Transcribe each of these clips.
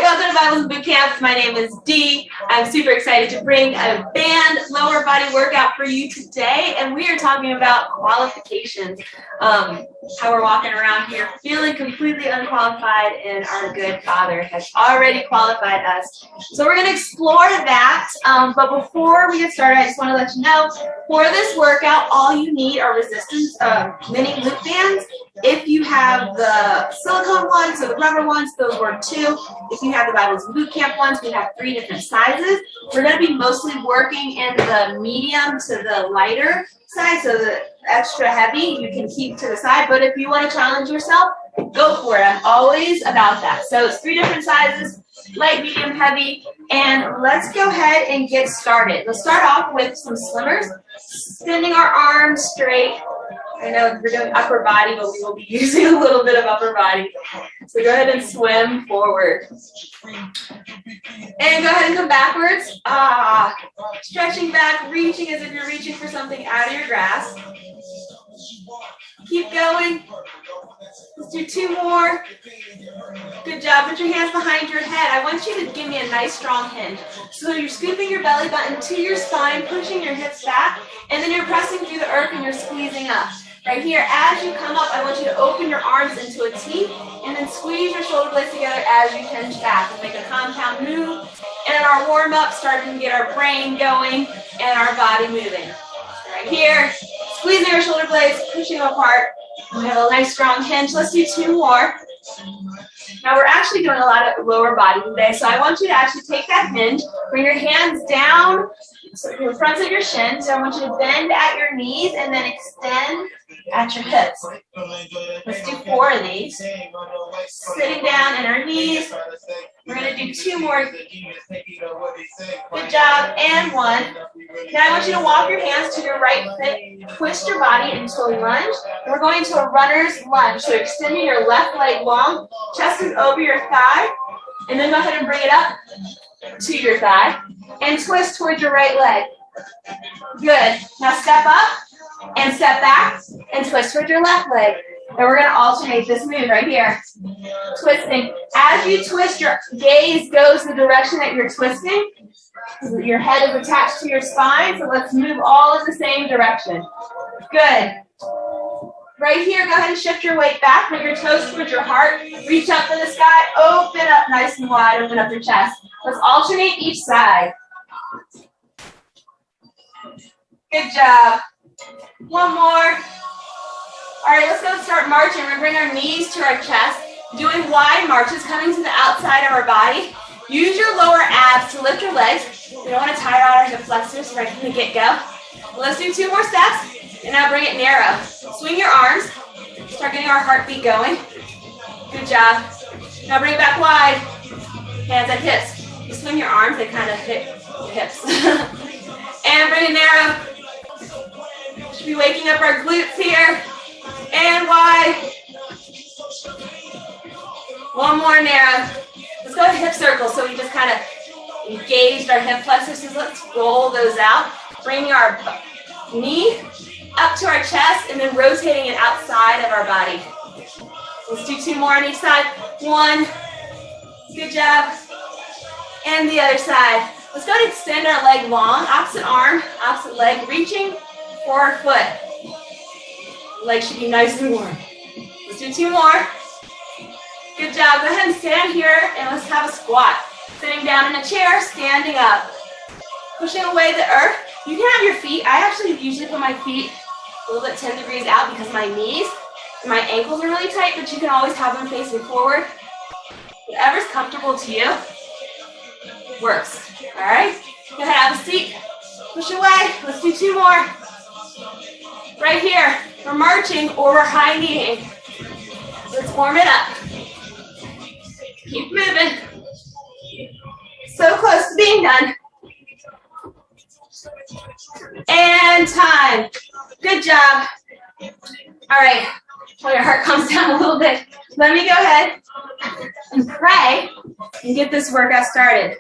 welcome to Bibles and Boot Camp. My name is Dee. I'm super excited to bring a band lower body workout for you today, and we are talking about qualifications. How we're walking around here feeling completely unqualified, and our good Father has already qualified us. So we're going to explore that, but before we get started, I just want to let you know, for this workout, all you need are resistance mini loop bands. If you have the silicone ones or the rubber ones, those work too. If you have the Bibles and Boot Camp ones, we have 3 different sizes. We're going to be mostly working in the medium to the lighter side, so the extra heavy you can keep to the side. But if you want to challenge yourself, go for it. I'm always about that. So it's 3 different sizes, light, medium, heavy. And let's go ahead and get started. Let's start off with some swimmers, extending our arms straight. I know we're doing upper body, but we will be using a little bit of upper body. So go ahead and swim forward. And go ahead and come backwards. Stretching back, reaching as if you're reaching for something out of your grasp. Keep going. Let's do 2 more. Good job. Put your hands behind your head. I want you to give me a nice strong hinge. So you're scooping your belly button to your spine, pushing your hips back, and then you're pressing through the earth and you're squeezing up. Right here, as you come up, I want you to open your arms into a T and then squeeze your shoulder blades together as you hinge back. We'll make a compound move. And in our warm-up, starting to get our brain going and our body moving. Right here, squeezing our shoulder blades, pushing them apart. We have a nice strong hinge. Let's do 2 more. Now we're actually doing a lot of lower body today, so I want you to actually take that hinge, bring your hands down in front of your shins. So I want you to bend at your knees and then extend at your hips. Let's do 4 of these. Sitting down in our knees. We're going to do 2 more. Good job. And 1. Now I want you to walk your hands to your right foot, twist your body into a lunge. We're going to a runner's lunge. So extending your left leg long, chest is over your thigh, and then go ahead and bring it up to your thigh, and twist towards your right leg. Good. Now step up, and step back, and twist towards your left leg. And we're going to alternate this move right here. Twisting. As you twist, your gaze goes the direction that you're twisting. Your head is attached to your spine, so let's move all in the same direction. Good. Right here, go ahead and shift your weight back. Put your toes towards your heart. Reach up to the sky. Open up nice and wide. Open up your chest. Let's alternate each side. Good job. 1 more. All right, let's go start marching. We're going to bring our knees to our chest, doing wide marches, coming to the outside of our body. Use your lower abs to lift your legs. We don't want to tire out our hip flexors right from the get-go. Let's do 2 more steps, and now bring it narrow. Swing your arms. Start getting our heartbeat going. Good job. Now bring it back wide. Hands at hips. You swing your arms, they kind of hit your hips. And bring it narrow. Should be waking up our glutes here. And wide. 1 more narrow. Let's go to hip circles. So we just kind of engaged our hip flexors. So let's roll those out. Bringing our knee up to our chest and then rotating it outside of our body. Let's do 2 more on each side. 1. Good job. And the other side. Let's go and extend our leg long. Opposite arm, opposite leg, reaching for our foot. Leg should be nice and warm. Let's do 2 more. Good job. Go ahead and stand here and let's have a squat. Sitting down in a chair, standing up. Pushing away the earth. You can have your feet. I actually usually put my feet a little bit 10 degrees out because my knees and my ankles are really tight, but you can always have them facing forward. Whatever's comfortable to you works. All right? Go ahead, have a seat. Push away. Let's do 2 more. Right here. We're marching or we're high kneeing. Let's warm it up. Keep moving. So close to being done. And time. Good job. All right. While your heart calms down a little bit, let me go ahead and pray and get this workout started.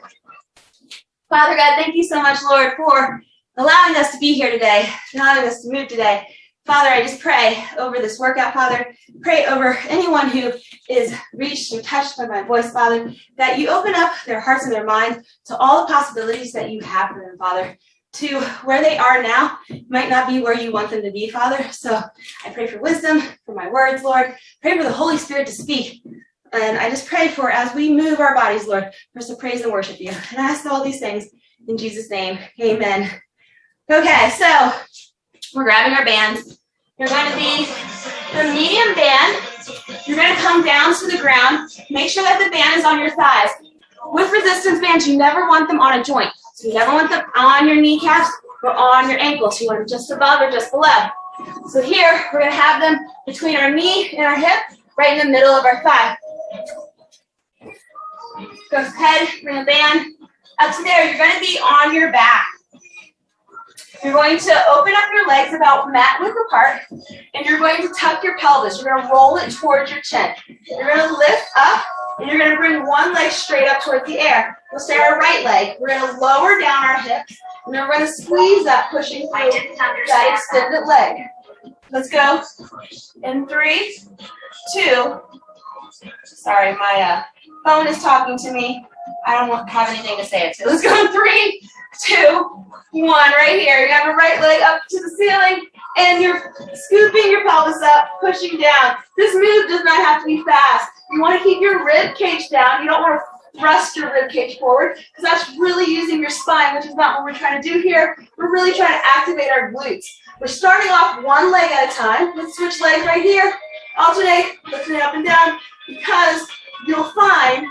Father God, thank you so much, Lord, for allowing us to be here today, allowing us to move today. Father, I just pray over this workout, Father. Pray over anyone who is reached and touched by my voice, Father, that you open up their hearts and their minds to all the possibilities that you have for them, Father. To where they are now might not be where you want them to be, Father. So I pray for wisdom, for my words, Lord. Pray for the Holy Spirit to speak. And I just pray for, as we move our bodies, Lord, for us to praise and worship you. And I ask all these things in Jesus' name. Amen. Okay, so we're grabbing our bands. You're going to be the medium band. You're going to come down to the ground. Make sure that the band is on your thighs. With resistance bands, you never want them on a joint. So you never want them on your kneecaps or on your ankles. You want them just above or just below. So here, we're going to have them between our knee and our hip, right in the middle of our thigh. Go ahead, bring the band up to there. You're going to be on your back. You're going to open up your legs about mat width apart, and you're going to tuck your pelvis. You're going to roll it towards your chin. You're going to lift up, and you're going to bring one leg straight up towards the air. We'll stay our right leg. We're going to lower down our hips, and then we're going to squeeze up, pushing through that extended leg. Let's go. In 3, 2. Sorry, my phone is talking to me. I don't have anything to say it to. Let's go in 3, 2, 1. Right here. You have your right leg up to the ceiling, and you're scooping your pelvis up, pushing down. This move does not have to be fast. You want to keep your rib cage down. You don't want to thrust your rib cage forward, because that's really using your spine, which is not what we're trying to do here. We're really trying to activate our glutes. We're starting off one leg at a time. Let's switch legs right here. Alternate, lifting it up and down, because you'll find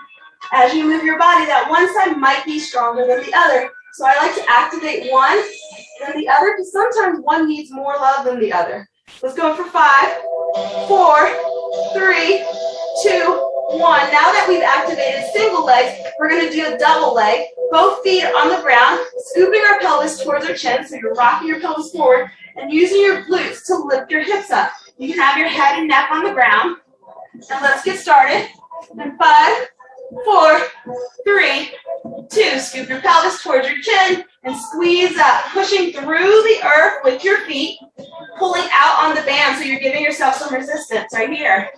as you move your body that one side might be stronger than the other. So I like to activate one, then the other, because sometimes one needs more love than the other. Let's go for 5, 4, 3, 2, 1. Now that we've activated single legs, we're going to do a double leg. Both feet on the ground, scooping our pelvis towards our chin, so you're rocking your pelvis forward, and using your glutes to lift your hips up. You can have your head and neck on the ground. And let's get started. And 5, 4, 3, 2. Scoop your pelvis towards your chin and squeeze up, pushing through the earth with your feet, pulling out on the band so you're giving yourself some resistance right here.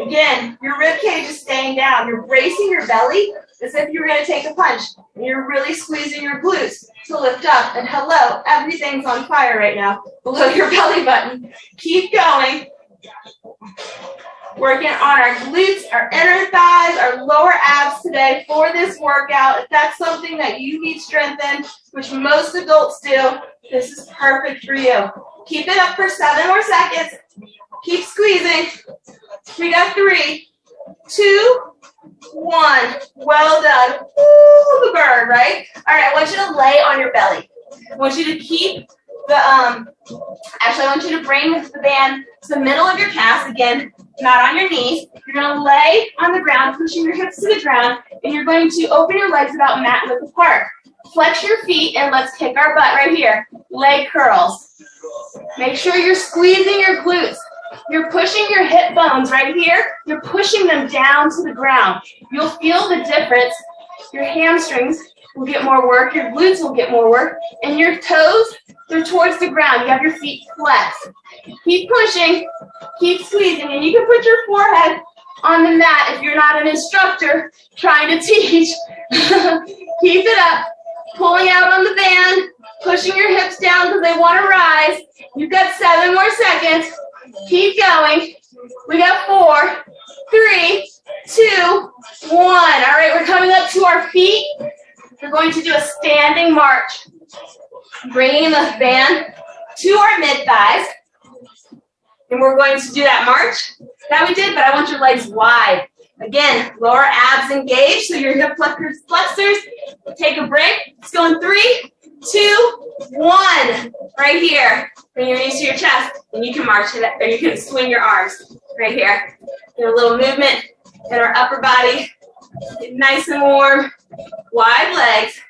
Again, your rib cage is staying down. You're bracing your belly as if you were going to take a punch. And you're really squeezing your glutes to lift up. And hello, everything's on fire right now below your belly button. Keep going. Working on our glutes, our inner thighs, our lower abs today for this workout. If that's something that you need strength in, which most adults do, this is perfect for you. Keep it up for 7 more seconds. Keep squeezing. We got 3, 2, 1. Well done. Ooh, the bird, right? All right, I want you to lay on your belly. I want you to keep the, actually I want you to bring the band to the middle of your calves. Again, not on your knees. You're going to lay on the ground, pushing your hips to the ground, and you're going to open your legs about mat width apart. Flex your feet, and let's kick our butt right here. Leg curls. Make sure you're squeezing your glutes. You're pushing your hip bones right here. You're pushing them down to the ground. You'll feel the difference. Your hamstrings will get more work. Your glutes will get more work. And your toes, they're towards the ground. You have your feet flexed. Keep pushing. Keep squeezing. And you can put your forehead on the mat if you're not an instructor trying to teach. Keep it up. Pulling out on the band. Pushing your hips down because they want to rise. You've got 7 more seconds. Keep going. We got 4, 3, 2, 1. All right, we're coming up to our feet. We're going to do a standing march. Bringing the band to our mid-thighs. And we're going to do that march that we did, but I want your legs wide. Again, lower abs engaged, so your hip flexors. Take a break. Let's go in 3, 2, 1. Right here. Bring your knees to your chest, and you can march it, or you can swing your arms right here. Do a little movement in our upper body. Get nice and warm. Wide legs.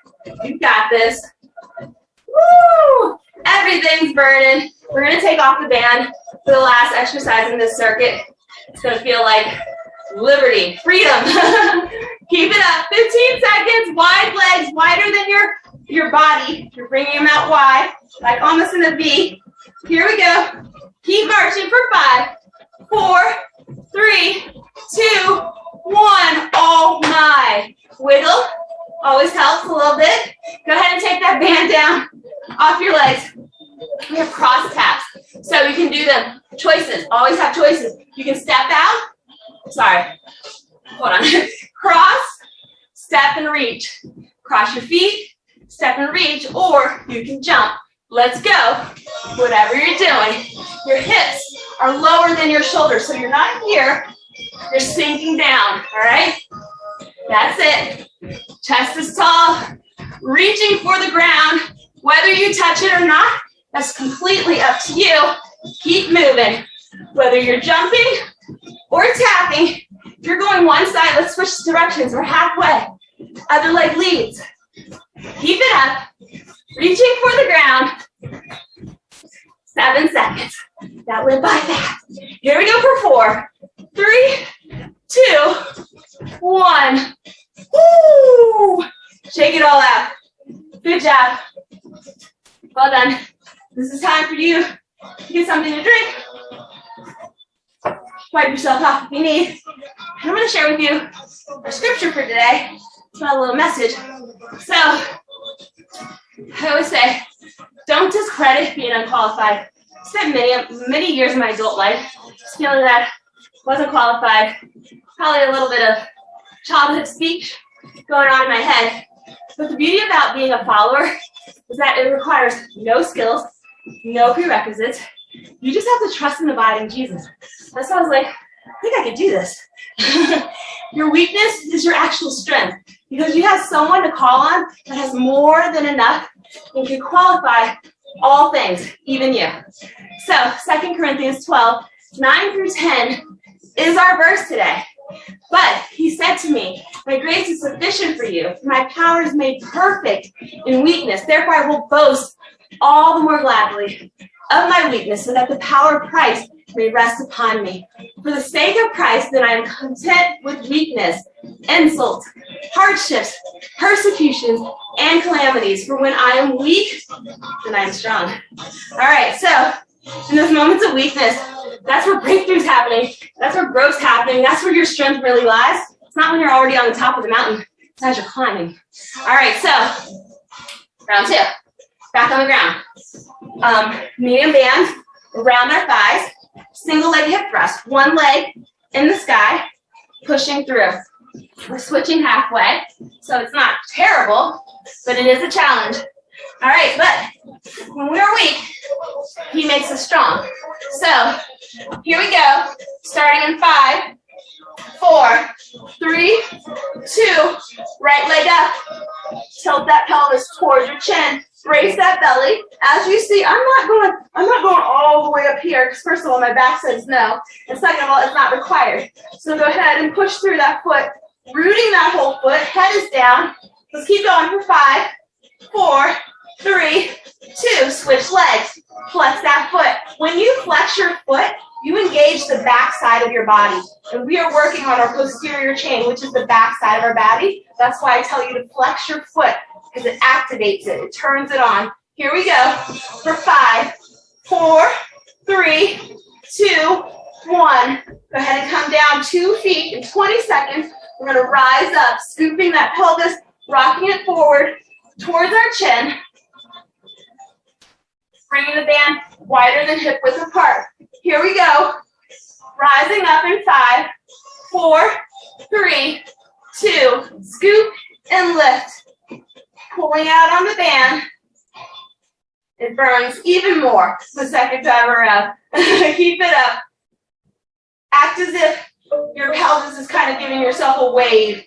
You got this. Woo! Everything's burning. We're going to take off the band for the last exercise in this circuit. It's going to feel like liberty, freedom. Keep it up. 15 seconds. Wide legs, wider than your body. You're bringing them out wide, like almost in a V. Here we go. Keep marching for 5, 4, 3, 2, 1. Oh my. Wiggle. Always helps a little bit. Go ahead and take that band down off your legs. We have cross taps. So you can do them. Choices. Always have choices. You can step out. Sorry. Hold on. Cross, step and reach. Cross your feet, step and reach, or you can jump. Let's go. Whatever you're doing. Your hips are lower than your shoulders, so you're not here. You're sinking down, all right? That's it. Chest is tall, reaching for the ground. Whether you touch it or not, that's completely up to you. Keep moving. Whether you're jumping or tapping, if you're going one side, let's switch directions. We're halfway. Other leg leads. Keep it up. Reaching for the ground. 7 seconds. That went by fast. Here we go for 4, 3, 2, 1. Woo! Shake it all out. Good job. Well done. This is time for you to get something to drink. Wipe yourself off if you need. And I'm going to share with you our scripture for today. It's got a little message. So, I always say, don't discredit being unqualified. I spent many years of my adult life just feeling that I wasn't qualified. Probably a little bit of childhood speech going on in my head. But the beauty about being a follower is that it requires no skills, no prerequisites. You just have to trust and abide in Jesus. That's why I was like, I think I could do this. Your weakness is your actual strength because you have someone to call on that has more than enough and can qualify all things, even you. So 2 Corinthians 12, 9 through 10 is our verse today. But he said to me, my grace is sufficient for you. My power is made perfect in weakness. Therefore I will boast all the more gladly of my weakness, so that the power of Christ may rest upon me. For the sake of Christ, then I am content with weakness, insults, hardships, persecutions, and calamities. For when I am weak, then I am strong. All right, so in those moments of weakness, that's where breakthrough's happening. That's where growth's happening. That's where your strength really lies. It's not when you're already on the top of the mountain. It's as you're climbing. All right, so round 2. Back on the ground. Medium band around our thighs. Single leg hip thrust. One leg in the sky, pushing through. We're switching halfway, so it's not terrible, but it is a challenge. All right, but when we're weak, he makes us strong. So here we go. Starting in 5, 4, 3, 2. Right leg up. Tilt that pelvis towards your chin. Brace that belly. As you see, I'm not going all the way up here because first of all, my back says no, and second of all, it's not required. So go ahead and push through that foot, rooting that whole foot. Head is down. Let's keep going for 5, 4, 3, 2. Switch legs. Flex that foot. When you flex your foot, you engage the back side of your body. And we are working on our posterior chain, which is the back side of our body. That's why I tell you to flex your foot, because it activates it. It turns it on. Here we go. For 5, 4, 3, 2, 1. Go ahead and come down 2 feet in 20 seconds. We're going to rise up, scooping that pelvis, rocking it forward towards our chin. Bringing the band wider than hip width apart. Here we go. Rising up in 5, 4, 3, 2. Scoop and lift. Pulling out on the band. It burns even more the second time around. Keep it up. Act as if your pelvis is kind of giving yourself a wave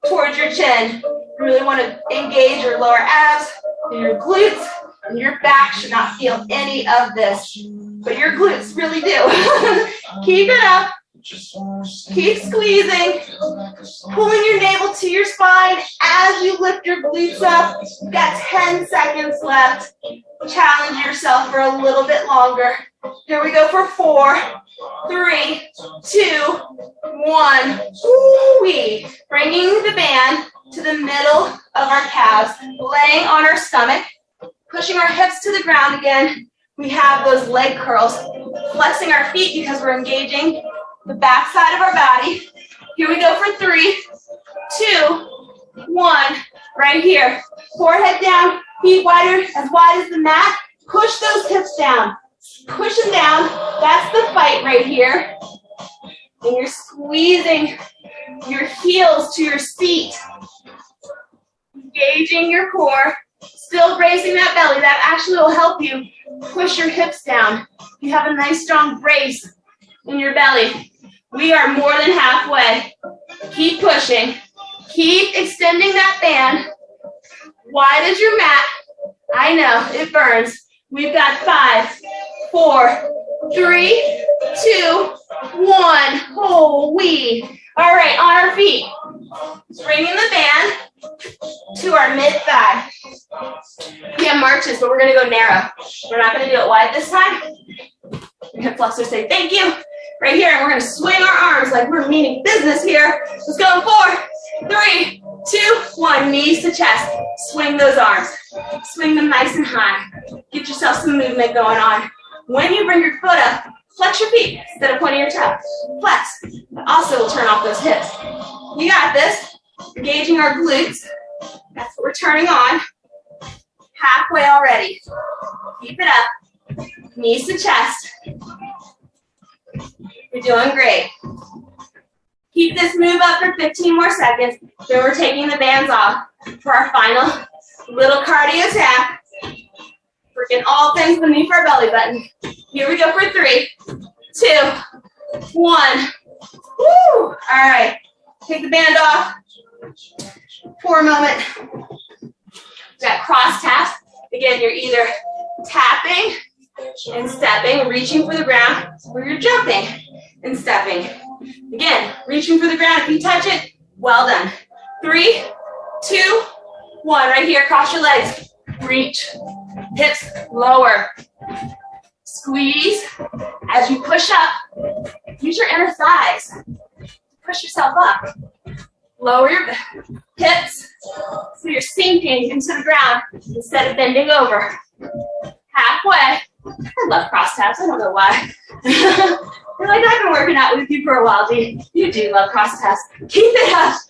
towards your chin. You really want to engage your lower abs and your glutes. And your back should not feel any of this, but your glutes really do. Keep it up. Keep squeezing. Pulling your navel to your spine as you lift your glutes up. You've got 10 seconds left. Challenge yourself for a little bit longer. Here we go for 4, 3, 2, 1. Ooh-wee. Bringing the band to the middle of our calves, laying on our stomach. Pushing our hips to the ground again. We have those leg curls flexing our feet because we're engaging the back side of our body. Here we go for 3, 2, 1. Right here. Forehead down, feet wider, as wide as the mat. Push those hips down. Push them down. That's the fight right here. And you're squeezing your heels to your seat. Engaging your core. Still bracing that belly. That actually will help you push your hips down. You have a nice strong brace in your belly. We are more than halfway. Keep pushing. Keep extending that band. Wide as your mat. I know, it burns. We've got 5, 4, 3, 2, 1. Oh, wee. All right, on our feet. Bringing the band to our mid-thigh. We have marches, but we're going to go narrow. We're not going to do it wide this time. Hip flexors say thank you. Right here, and we're going to swing our arms like we're meaning business here. Let's go in 4, 3, 2, 1. Knees to chest. Swing those arms. Swing them nice and high. Get yourself some movement going on. When you bring your foot up, flex your feet instead of pointing your toe. Flex. That also will turn off those hips. You got this. Engaging our glutes. That's what we're turning on. Halfway already. Keep it up. Knees to chest. You're doing great. Keep this move up for 15 more seconds. Then we're taking the bands off for our final little cardio tap. Working all things beneath our belly button. Here we go for 3, 2, 1. Woo! All right. Take the band off for a moment. Got cross taps. Again, you're either tapping and stepping, reaching for the ground, or you're jumping and stepping. Again, reaching for the ground. If you touch it, well done. 3, 2, 1. Right here, cross your legs. Reach. Hips lower. Squeeze. As you push up, use your inner thighs. Push yourself up. Lower your hips so you're sinking into the ground instead of bending over. Halfway. I love cross taps. I don't know why. You're like, I've been working out with you for a while, Dee. You do love cross taps. Keep it up.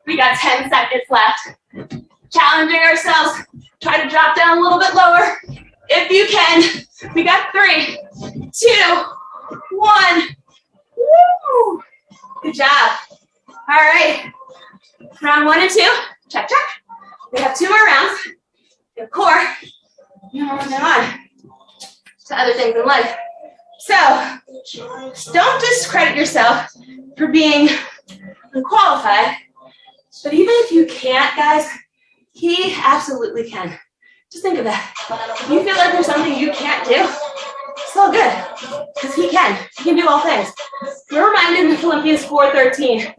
We got 10 seconds left. Challenging ourselves. Try to drop down a little bit lower if you can. We got 3, 2, 1. Woo! Good job. All right. Round 1 and 2. Check, check. We have 2 more rounds. Good core. And we're moving on to other things in life. So, don't discredit yourself for being unqualified. But even if you can't, guys, he absolutely can. Just think of that. If you feel like there's something you can't do, it's all good. Because he can. He can do all things. We're reminded in Philippians 4:13,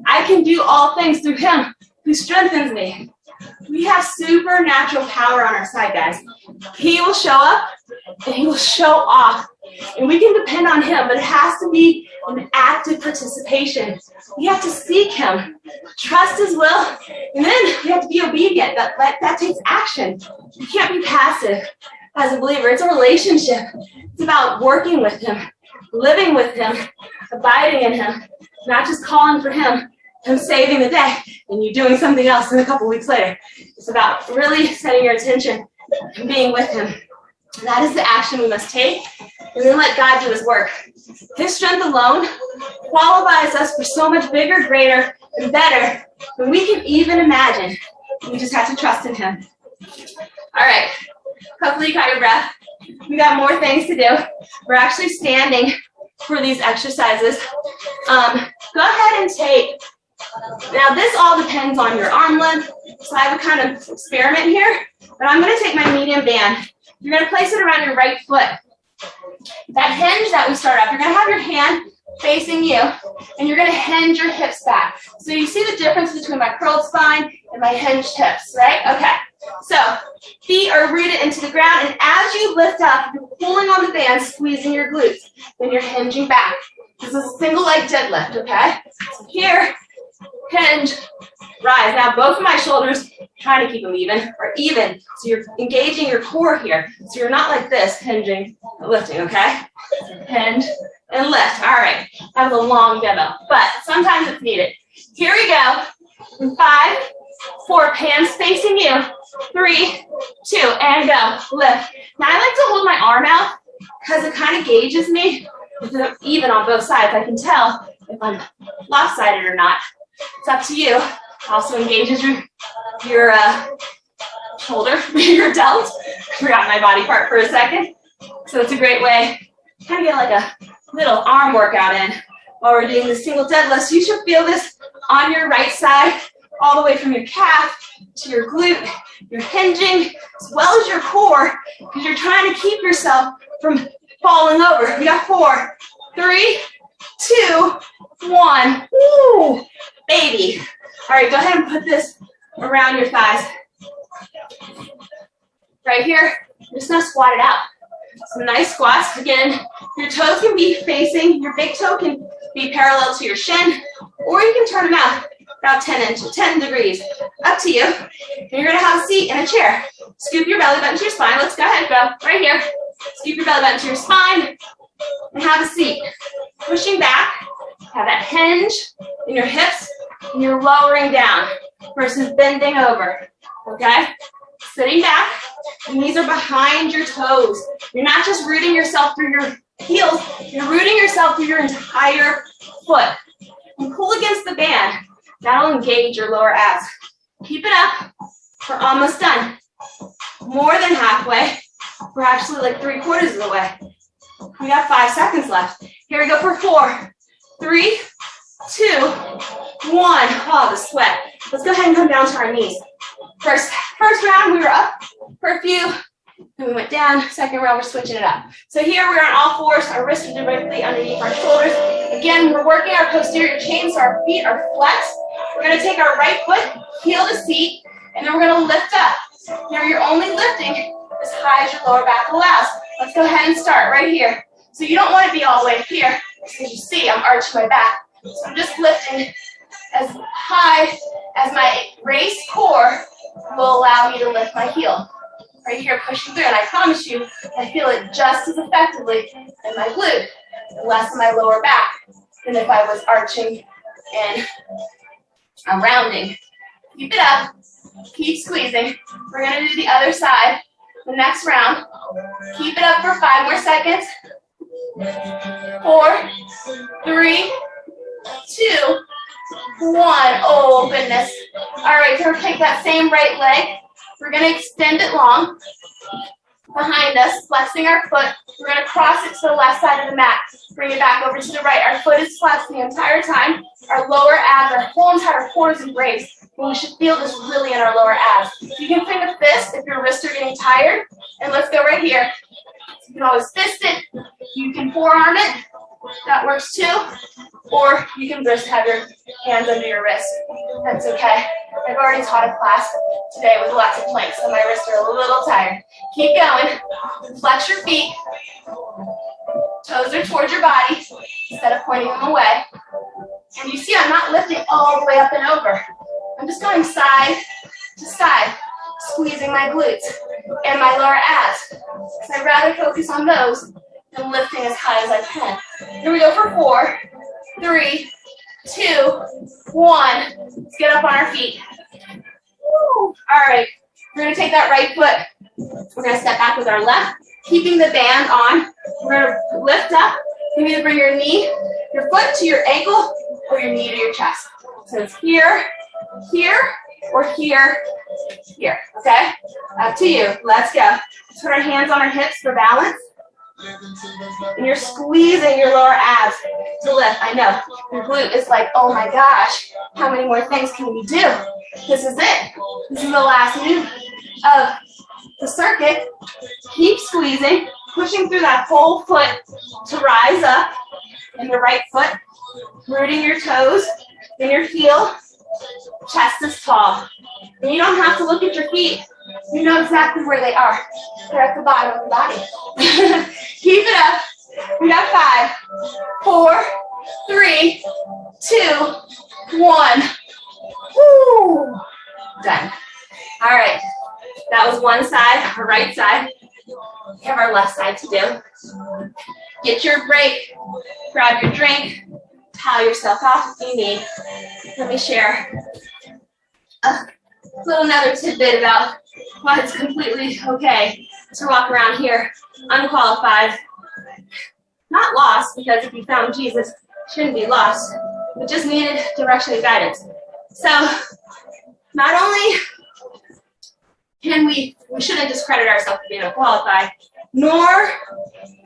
I can do all things through him who strengthens me. We have supernatural power on our side, guys. He will show up and he will show off. And we can depend on him, but it has to be an active participation. We have to seek him, trust his will, and then we have to be obedient. That takes action. You can't be passive as a believer. It's a relationship. It's about working with him, living with him, abiding in him, not just calling for him saving the day, and you doing something else in a couple weeks later. It's about really setting your attention and being with him. And that is the action we must take, and then let God do his work. His strength alone qualifies us for so much bigger, greater, and better than we can even imagine. We just have to trust in him. All right. Hopefully you caught your breath. We got more things to do. We're actually standing for these exercises. Go ahead and take. Now this all depends on your arm length, so I have a kind of experiment here, but I'm going to take my medium band. You're going to place it around your right foot. That hinge that we start off, you're going to have your hand facing you, and you're going to hinge your hips back. So you see the difference between my curled spine and my hinged hips, right? Okay. So feet are rooted into the ground, and as you lift up, you're pulling on the band, squeezing your glutes. Then you're hinging back. This is a single leg deadlift, okay? So here, hinge, rise. Now both of my shoulders, trying to keep them even, are even. So you're engaging your core here. So you're not like this, hinging, lifting, okay? Hinge and lift. All right, that was a long demo, but sometimes it's needed. Here we go. In 5, 4, hands facing you. 3, 2, and go. Lift. Now I like to hold my arm out because it kind of gauges me if I'm even on both sides. I can tell if I'm lopsided or not. It's up to you. Also engages your shoulder, your delt. Forgot my body part for a second. So it's a great way to kind of get like a little arm workout in while we're doing the single deadlifts. You should feel this on your right side, all the way from your calf to your glute. You're hinging as well as your core because you're trying to keep yourself from falling over. We got 4, 3, 2, 1. Woo, baby. All right, go ahead and put this around your thighs. Right here, you're just gonna squat it out. Some nice squats. Again, your toes can be facing, your big toe can be parallel to your shin, or you can turn them out about 10 degrees. Up to you. And you're gonna have a seat in a chair. Scoop your belly button to your spine. Let's go ahead, go right here. Scoop your belly button to your spine and have a seat. Pushing back, have that hinge in your hips, and you're lowering down versus bending over, okay? Sitting back, knees are behind your toes. You're not just rooting yourself through your heels, you're rooting yourself through your entire foot. And pull against the band. That'll engage your lower abs. Keep it up. We're almost done. More than halfway. We're actually like 3/4 of the way. We got 5 seconds left. Here we go for 4, 3, 2, 1. Oh, the sweat. Let's go ahead and come down to our knees. First round, we were up for a few, then we went down. Second round, we're switching it up. So here we're on all fours. Our wrists are directly underneath our shoulders. Again, we're working our posterior chain so our feet are flexed. We're going to take our right foot, heel to seat, and then we're going to lift up. Now you're only lifting as high as your lower back allows. Let's go ahead and start right here. So you don't want to be all the way up here. As you see, I'm arching my back. So I'm just lifting as high as my raised core will allow me to lift my heel. Right here, pushing through, and I promise you, I feel it just as effectively in my glute, and less in my lower back than if I was arching and rounding. Keep it up, keep squeezing. We're gonna do the other side, the next round. Keep it up for 5 more seconds. 4, 3, 2, 1. Oh, goodness. All right, so we're gonna take that same right leg. We're gonna extend it long behind us, flexing our foot. We're gonna cross it to the left side of the mat. Bring it back over to the right. Our foot is flexed the entire time. Our lower abs, our whole entire core is embraced. And we should feel this really in our lower abs. You can finger fist if your wrists are getting tired. And let's go right here. You can always fist it. You can forearm it. That works too. Or you can just have your hands under your wrist. That's okay. I've already taught a class today with lots of planks, so my wrists are a little tired. Keep going. Flex your feet. Toes are towards your body instead of pointing them away. And you see I'm not lifting all the way up and over. I'm just going side to side, squeezing my glutes and my lower abs. Because I'd rather focus on those than lifting as high as I can. Here we go for 4, 3, 2, 1. Let's get up on our feet. Woo. All right, we're going to take that right foot. We're going to step back with our left, keeping the band on. We're going to lift up. You need to bring your foot to your ankle or your knee to your chest. So it's here, here, or here, here, okay? Up to you. Let's go. Let's put our hands on our hips for balance. And you're squeezing your lower abs to lift. I know. Your glute is like, oh my gosh, how many more things can we do? This is it. This is the last move of the circuit. Keep squeezing, pushing through that whole foot to rise up. And the right foot, rooting your toes, then your heel. Chest is tall. And you don't have to look at your feet. You know exactly where they are. They're at the bottom of the body. Keep it up. We got 5, 4, 3, 2, 1. Woo. Done. All right. That was one side, our right side. We have our left side to do. Get your break. Grab your drink. Towel yourself off if you need. Let me share a little another tidbit about why it's completely okay to walk around here unqualified. Not lost, because if you found Jesus, you shouldn't be lost, but just needed direction and guidance. So not only can we shouldn't discredit ourselves for being unqualified, nor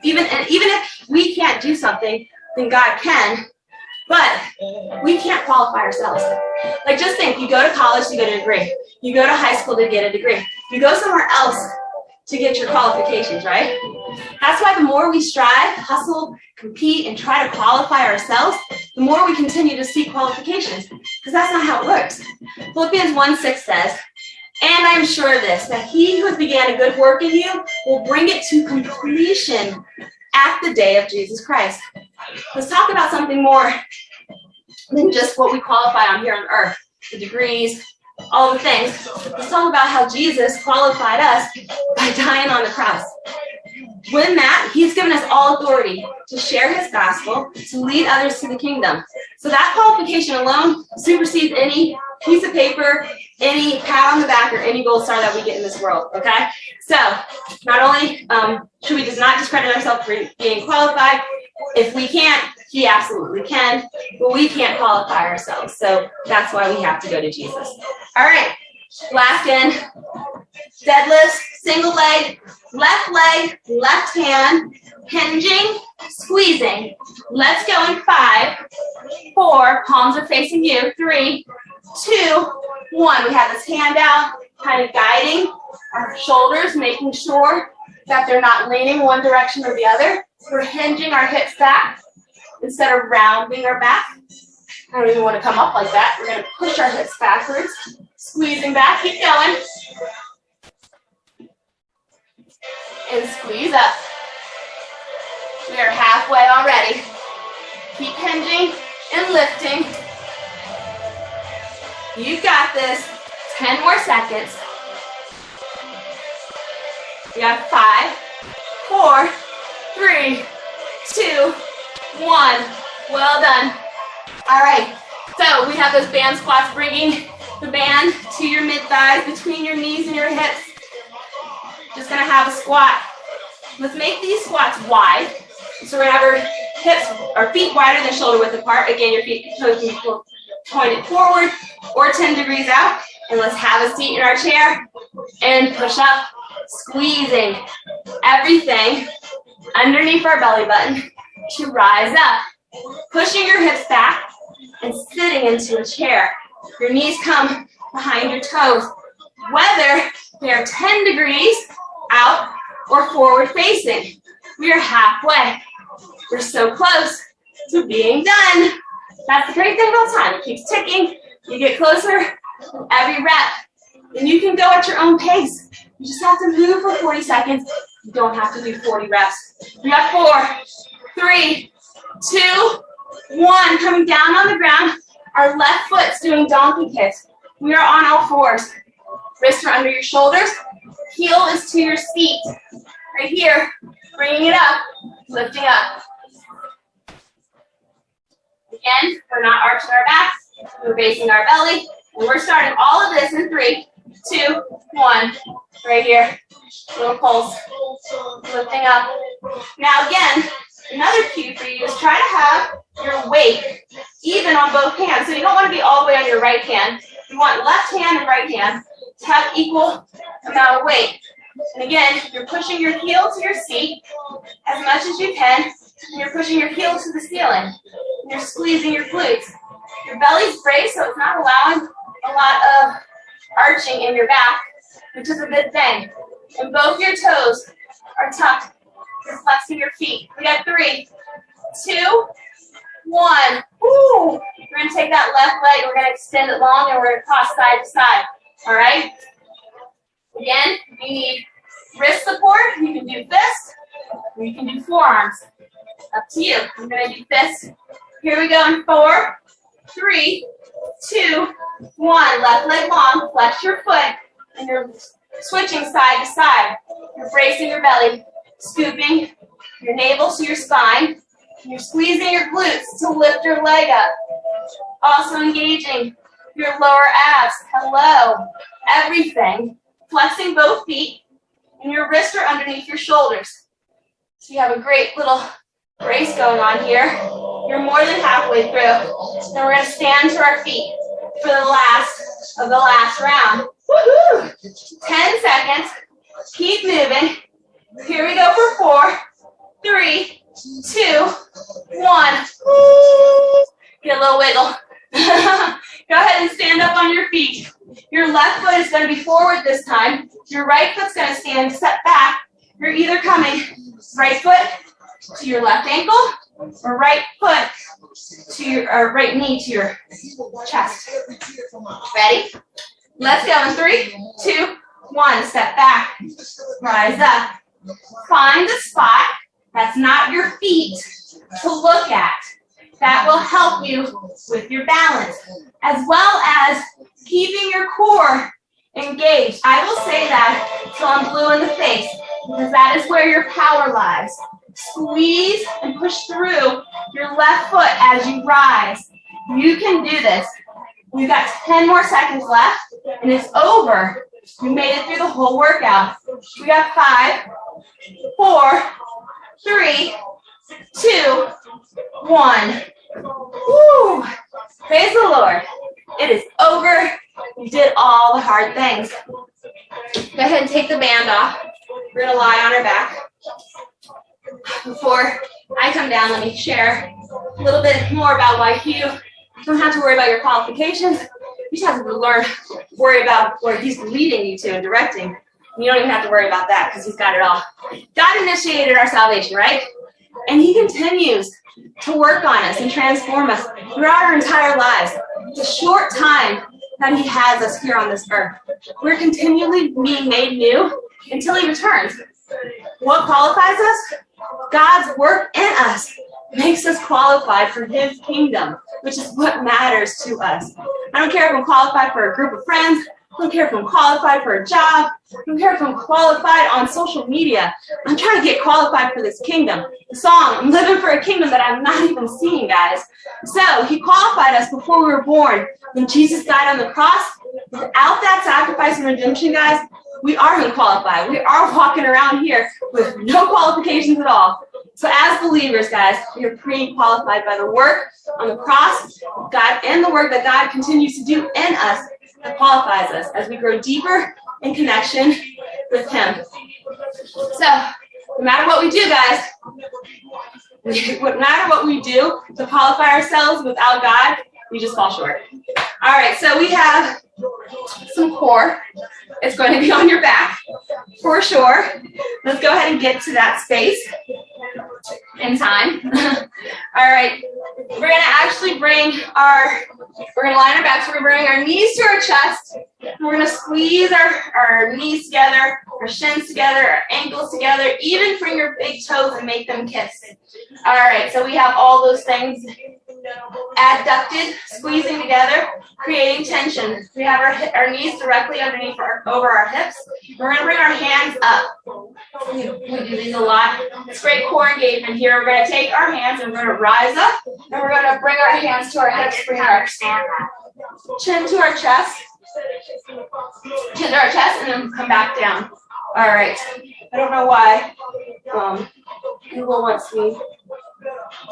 even if we can't do something, then God can, but we can't qualify ourselves. Like, just think, you go to college to get a degree. You go to high school to get a degree. You go somewhere else to get your qualifications, right? That's why the more we strive, hustle, compete, and try to qualify ourselves, the more we continue to seek qualifications, because that's not how it works. Philippians 1:6 says, "And I am sure of this, that he who has began a good work in you will bring it to completion at the day of Jesus Christ." Let's talk about something more than just what we qualify on here on earth, the degrees, all the things. Let's talk about how Jesus qualified us by dying on the cross. When that, he's given us all authority to share his gospel, to lead others to the kingdom. So that qualification alone supersedes any piece of paper, any pat on the back, or any gold star that we get in this world, okay? So not only should we just not discredit ourselves for being qualified, if we can't, he absolutely can, but we can't qualify ourselves. So that's why we have to go to Jesus. All right, last in, deadlifts, single leg, left hand, hinging, squeezing. Let's go in 5, 4, palms are facing you, 3, 2, 1. We have this hand out, kind of guiding our shoulders, making sure that they're not leaning one direction or the other. We're hinging our hips back instead of rounding our back. I don't even want to come up like that. We're going to push our hips backwards, squeezing back. Keep going. And squeeze up. We are halfway already. Keep hinging and lifting. You got this. 10 more seconds. We got 5, 4, 3, 2, 1. Well done. All right. So we have those band squats, bringing the band to your mid-thighs, between your knees and your hips. Just going to have a squat. Let's make these squats wide. So we're going to have our hips, our feet wider than shoulder width apart. Again, your feet can be pointed forward or 10 degrees out. And let's have a seat in our chair and push up, squeezing everything underneath our belly button to rise up. Pushing your hips back and sitting into a chair. Your knees come behind your toes, whether they're 10 degrees out or forward facing. We are halfway. We're so close to being done. That's the great thing about time. It keeps ticking. You get closer with every rep. And you can go at your own pace. You just have to move for 40 seconds. You don't have to do 40 reps. We got 4, 3, 2, 1. Coming down on the ground. Our left foot's doing donkey kicks. We are on all fours. Wrists are under your shoulders. Heel is to your seat. Right here. Bringing it up. Lifting up. Again, we're not arching our backs. We're facing our belly. And we're starting all of this in 3, 2, 1. Right here. Little pulse. Lifting up. Now again, another cue for you is try to have your weight even on both hands. So you don't want to be all the way on your right hand. You want left hand and right hand to have equal amount of weight. And again, you're pushing your heel to your seat as much as you can, and you're pushing your heel to the ceiling. And you're squeezing your glutes. Your belly's braced, so it's not allowing a lot of arching in your back, which is a good thing. And both your toes are tucked. You're flexing your feet. We got 3, 2, 1. Woo! We're going to take that left leg, we're going to extend it long, and we're going to cross side to side. All right? Again, you need wrist support. You can do fist, or you can do forearms. Up to you. I'm going to do fist. Here we go in 4, 3, 2, 1. Left leg long, flex your foot, and you're switching side to side. You're bracing your belly, scooping your navel to your spine. You're squeezing your glutes to lift your leg up. Also engaging your lower abs. Hello. Everything. Flexing both feet, and your wrists are underneath your shoulders. So you have a great little brace going on here. You're more than halfway through. Now we're going to stand to our feet for the last of the last round. Woohoo! 10 seconds. Keep moving. Here we go for 4, 3, 2, 1. Get a little wiggle. Go ahead and stand up on your feet. Your left foot is going to be forward this time. Your right foot's going to stand step back. You're either coming right foot to your left ankle or right foot to your right knee to your chest. Ready? Let's go in 3, 2, 1. Step back. Rise up. Find a spot that's not your feet to look at. That will help you with your balance, as well as keeping your core engaged. I will say that till I'm blue in the face, because that is where your power lies. Squeeze and push through your left foot as you rise. You can do this. We've got 10 more seconds left, and it's over. We made it through the whole workout. We got 5, 4, 3, 2, 1. Woo! Praise the Lord. It is over. You did all the hard things. Go ahead and take the band off. We're going to lie on our back. Before I come down, let me share a little bit more about why you don't have to worry about your qualifications. You just have to worry about where He's leading you to and directing. You don't even have to worry about that because He's got it all. God initiated our salvation, right? And He continues to work on us and transform us throughout our entire lives. It's a short time that He has us here on this earth. We're continually being made new until He returns. What qualifies us? God's work in us makes us qualified for His kingdom, which is what matters to us. I don't care if I'm qualified for a group of friends. I don't care if I'm qualified for a job. I don't care if I'm qualified on social media. I'm trying to get qualified for this kingdom. The song, I'm living for a kingdom that I'm not even seeing, guys. So He qualified us before we were born. When Jesus died on the cross, without that sacrifice and redemption, guys, we are unqualified. We are walking around here with no qualifications at all. So as believers, guys, we are pre-qualified by the work on the cross, God, and the work that God continues to do in us that qualifies us as we grow deeper in connection with Him. So, no matter what we do, guys, no matter what we do to qualify ourselves without God, we just fall short. All right, so we have some core. It's going to be on your back for sure. Let's go ahead and get to that space in time. All right, we're going to actually we're going to line our backs. We're going to bring our knees to our chest. And we're going to squeeze our knees together, our shins together, our ankles together, even bring your big toes and make them kiss. All right, so we have all those things adducted, squeezing together, creating tension. We have our knees directly underneath over our hips. We're going to bring our hands up. We do these a lot. It's great core engagement here. We're going to take our hands and we're going to rise up, and we're going to bring our hands to our hips, bring our chin to our chest, and then come back down. All right. I don't know why Google wants me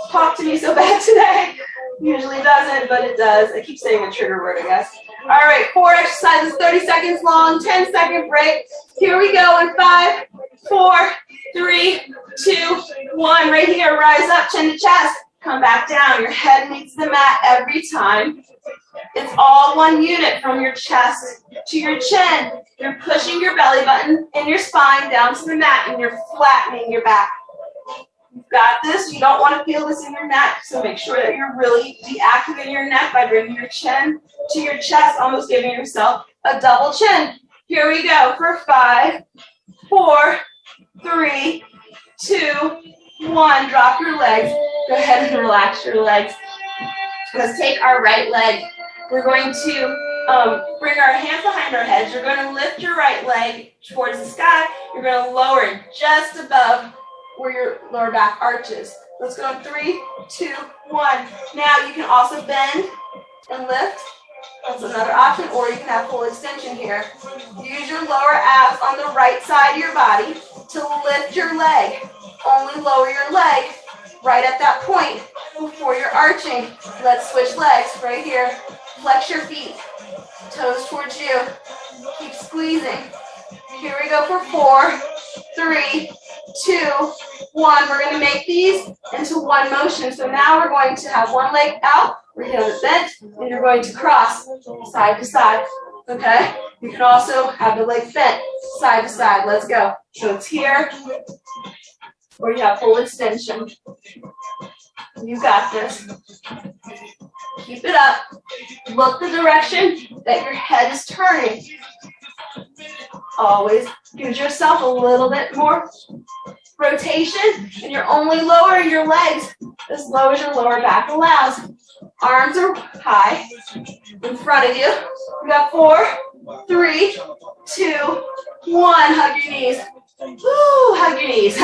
talk to me so bad today. Usually doesn't, but it does. I keep saying a trigger word, I guess. All right, core exercises, 30 seconds long, 10-second break. Here we go in 5, 4, 3, 2, 1. Right here, rise up, chin to chest. Come back down. Your head meets the mat every time. It's all one unit from your chest to your chin. You're pushing your belly button and your spine down to the mat, and you're flattening your back. You've got this. You don't want to feel this in your neck, so make sure that you're really deactivating your neck by bringing your chin to your chest, almost giving yourself a double chin. Here we go for 5, 4, 3, 2, 1. Drop your legs. Go ahead and relax your legs. Let's take our right leg. We're going to bring our hands behind our heads. You're going to lift your right leg towards the sky. You're going to lower it just above where your lower back arches. Let's go in 3, 2, 1. Now you can also bend and lift. That's another option, or you can have full extension here. Use your lower abs on the right side of your body to lift your leg. Only lower your leg right at that point before you're arching. Let's switch legs right here. Flex your feet, toes towards you. Keep squeezing. Here we go for 4, 3, 2, 1. We're going to make these into one motion. So now we're going to have one leg out, we're heel is bent, and you're going to cross side to side. Okay? You can also have the legs bent side to side. Let's go. So it's here, where you have full extension. You got this. Keep it up. Look the direction that your head is turning. Always give yourself a little bit more rotation, and you're only lowering your legs as low as your lower back allows. Arms are high in front of you. We got 4, 3, 2, 1. Hug your knees. Woo, hug your knees.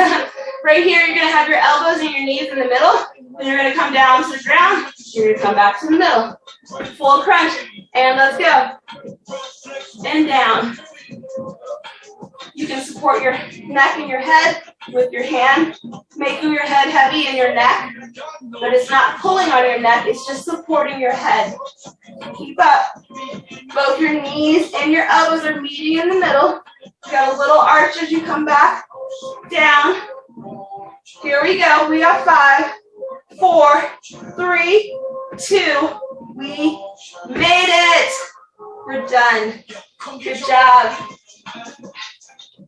Right here, you're going to have your elbows and your knees in the middle. Then you're going to come down to the ground. You're going to come back to the middle. Full crunch. And let's go. And down. You can support your neck and your head with your hand, making your head heavy in your neck. But it's not pulling on your neck. It's just supporting your head. Keep up. Both your knees and your elbows are meeting in the middle. You got a little arch as you come back. Down. Here we go. We got 5, 4, 3, 2. We made it. We're done. Good job.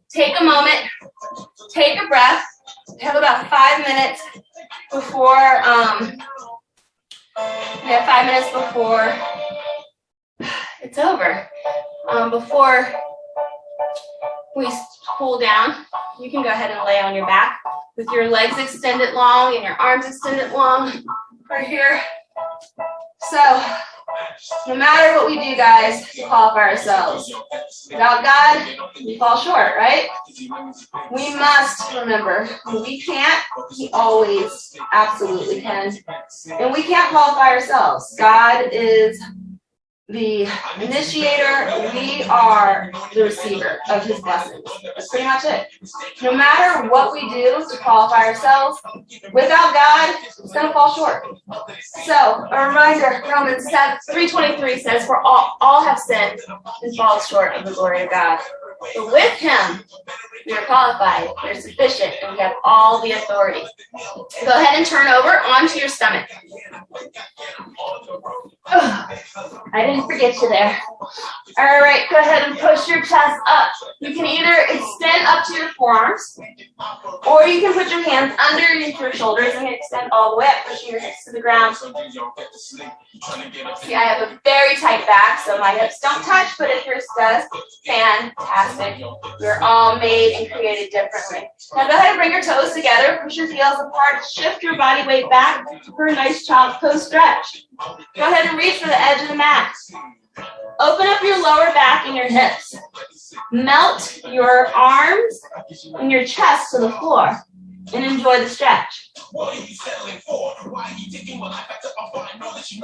Take a moment. Take a breath. We have about 5 minutes before. We have 5 minutes before it's over. Before we cool down, you can go ahead and lay on your back with your legs extended long and your arms extended long right here. So, no matter what we do, guys, to qualify ourselves, without God, we fall short, right? We must remember, when we can't, He always absolutely can. And we can't qualify ourselves. God is the initiator, we are the receiver of His blessings. That's pretty much it. No matter what we do to qualify ourselves, without God, it's going to fall short. So, a reminder, Romans 3:23 says, "For all have sinned and fall short of the glory of God. But with Him, we are qualified, we are sufficient, and we have all the authority." Go ahead and turn over onto your stomach. I didn't forget you there. All right, go ahead and push your chest up. You can either extend up to your forearms, or you can put your hands underneath your shoulders and extend all the way up, pushing your hips to the ground. See, I have a very tight back, so my hips don't touch, but if yours does, fantastic. We're all made and created differently. Now go ahead and bring your toes together, push your heels apart, shift your body weight back for a nice child's pose stretch. Go ahead and reach for the edge of the mat. Open up your lower back and your hips. Melt your arms and your chest to the floor and enjoy the stretch.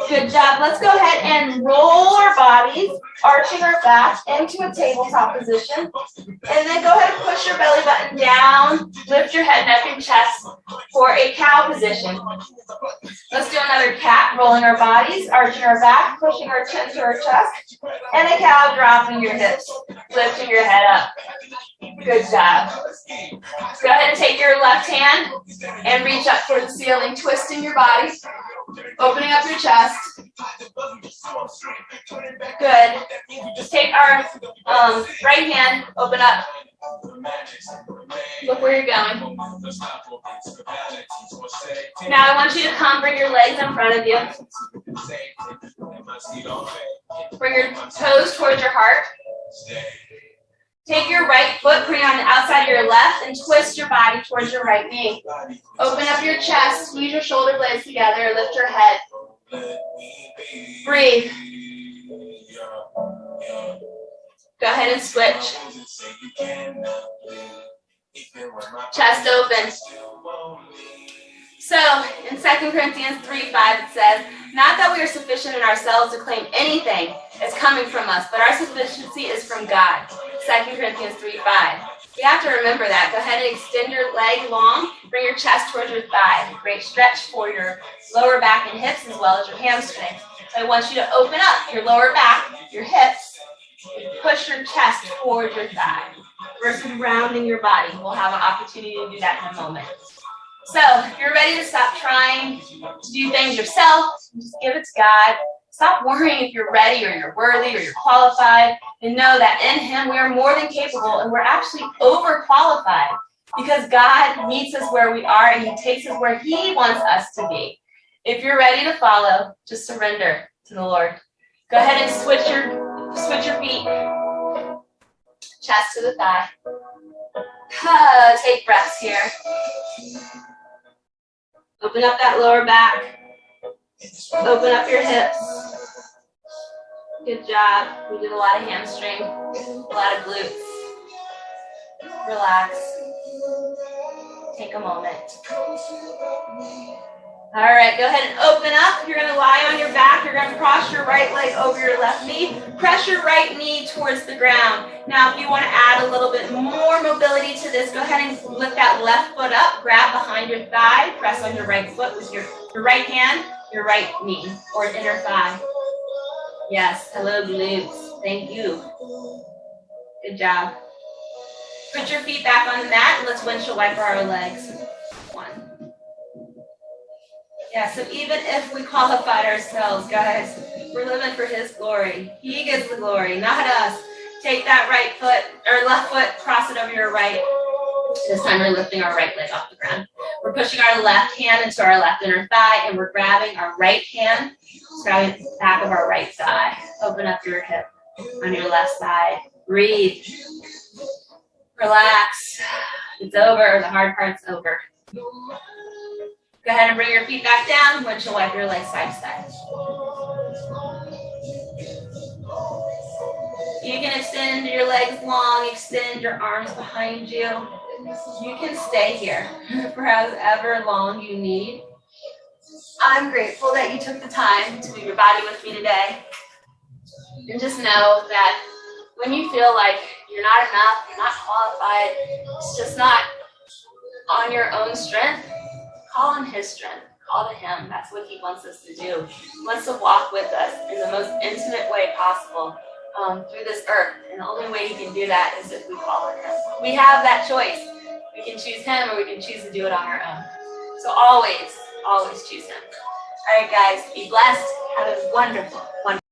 Good job. Let's go ahead and roll our bodies, arching our back into a tabletop position. And then go ahead and push your belly button down. Lift your head, neck, and chest for a cow position. Let's do another cat, rolling our bodies, arching our back, pushing our chin to our chest. And a cow, dropping your hips, lifting your head up. Good job. Go ahead and take your left hand and reach up towards the ceiling, twisting your body, opening up your chest. Good. Just take our right hand, open up. Look where you're going. Now I want you to come, bring your legs in front of you. Bring your toes towards your heart. Take your right foot, put it on the outside of your left, and twist your body towards your right knee. Open up your chest, squeeze your shoulder blades together, lift your head. Breathe. Go ahead and switch. Chest open. So, in 2 Corinthians 3:5 it says, not that we are sufficient in ourselves to claim anything is coming from us, but our sufficiency is from God. 2 Corinthians 3:5. You have to remember that. Go ahead and extend your leg long. Bring your chest towards your thigh. Great stretch for your lower back and hips as well as your hamstrings. So I want you to open up your lower back, your hips, and push your chest towards your thigh versus rounding your body. We'll have an opportunity to do that in a moment. So if you're ready to stop trying to do things yourself, just give it to God. Stop worrying if you're ready or you're worthy or you're qualified, and know that in Him we are more than capable and we're actually overqualified because God meets us where we are and He takes us where He wants us to be. If you're ready to follow, just surrender to the Lord. Go ahead and switch your feet. Chest to the thigh. Take breaths here. Open up that lower back. Open up your hips. Good job. We did a lot of hamstring, a lot of glutes. Relax. Take a moment. All right, go ahead and open up. You're going to lie on your back. You're going to cross your right leg over your left knee. Press your right knee towards the ground. Now, if you want to add a little bit more mobility to this, go ahead and lift that left foot up. Grab behind your thigh. Press on your right foot with your right hand, your right knee, or inner thigh. Yes, hello glutes. Thank you. Good job. Put your feet back on the mat and let's windshield wiper our legs. 1. Yeah, so even if we qualified ourselves, guys, we're living for His glory. He gets the glory, not us. Take that right foot, or left foot, cross it over your right. This time we're lifting our right leg off the ground. We're pushing our left hand into our left inner thigh, and we're grabbing our right hand, grabbing the back of our right thigh. Open up your hip on your left side. Breathe. Relax. It's over. The hard part's over. Go ahead and bring your feet back down. Windshield wipe your legs side to side. You can extend your legs long, extend your arms behind you. You can stay here for however long you need. I'm grateful that you took the time to move your body with me today. And just know that when you feel like you're not enough, you're not qualified, it's just not on your own strength, call on His strength. Call to Him. That's what He wants us to do. He wants to walk with us in the most intimate way possible through this earth. And the only way He can do that is if we call on Him. We have that choice. We can choose Him or we can choose to do it on our own. So always, always choose Him. All right, guys, be blessed. Have a wonderful, wonderful